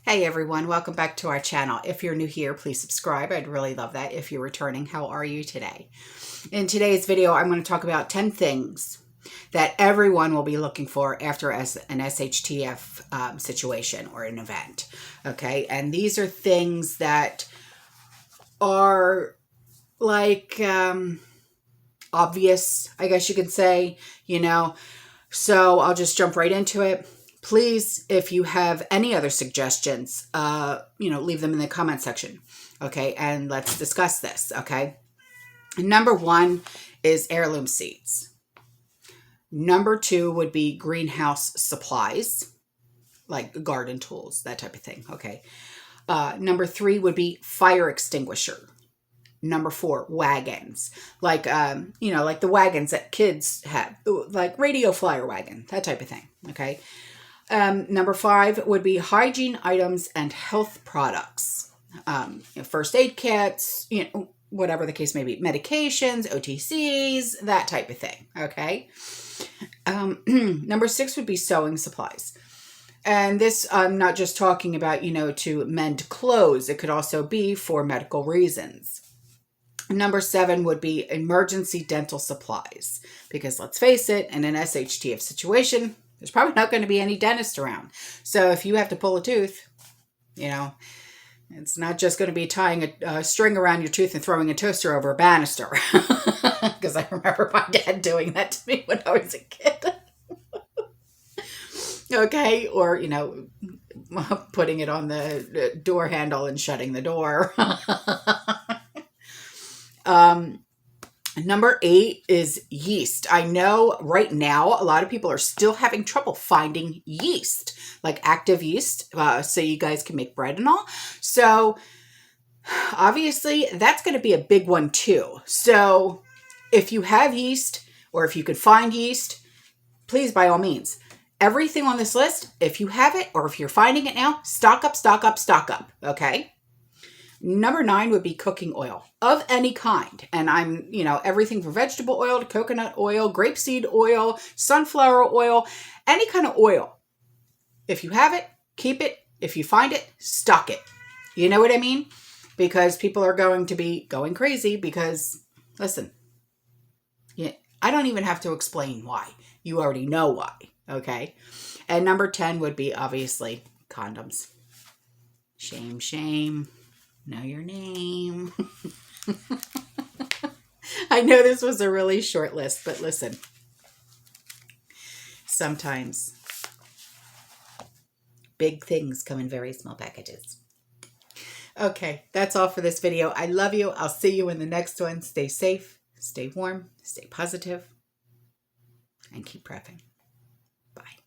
Hey everyone, welcome back to our channel. If you're new here, please subscribe. I'd really love that. If you're returning, how are you today? In today's video, I'm going to talk about 10 things that everyone will be looking for after an SHTF situation or an event. Okay, and these are things that are like obvious, I guess you could say, so I'll just jump right into it. Please, if you have any other suggestions, leave them in the comment section. Okay, and let's discuss this. Okay, number one is heirloom seeds. Number two would be greenhouse supplies, like garden tools, that type of thing. Okay. Number three would be fire extinguisher. Number four, wagons, like like the wagons that kids have, like radio flyer wagon, that type of thing. Okay. Number five would be hygiene items and health products, first aid kits, whatever the case may be, medications, OTCs, that type of thing. Okay. Number six would be sewing supplies. And this, I'm not just talking about, to mend clothes. It could also be for medical reasons. Number seven would be emergency dental supplies, because let's face it, in an SHTF situation, there's probably not going to be any dentist around. So if you have to pull a tooth, it's not just going to be tying a string around your tooth and throwing a toaster over a banister. Because I remember my dad doing that to me when I was a kid. Okay, or, putting it on the door handle and shutting the door. Number eight is yeast. I know right now a lot of people are still having trouble finding yeast, like active yeast, so you guys can make bread and all. So obviously that's going to be a big one too. So if you have yeast, or if you could find yeast, please, by all means, everything on this list, if you have it or if you're finding it now, stock up, stock up, stock up. Okay. Number nine would be cooking oil of any kind. And I'm, everything from vegetable oil to coconut oil, grapeseed oil, sunflower oil, any kind of oil. If you have it, keep it. If you find it, stock it. You know what I mean? Because people are going to be going crazy because, listen, I don't even have to explain why. You already know why. Okay. And number 10 would be obviously condoms. Shame, shame. Know your name. I know this was a really short list, but listen, sometimes big things come in very small packages. Okay, that's all for this video. I love you. I'll see you in the next one. Stay safe, stay warm, stay positive, and keep prepping. Bye.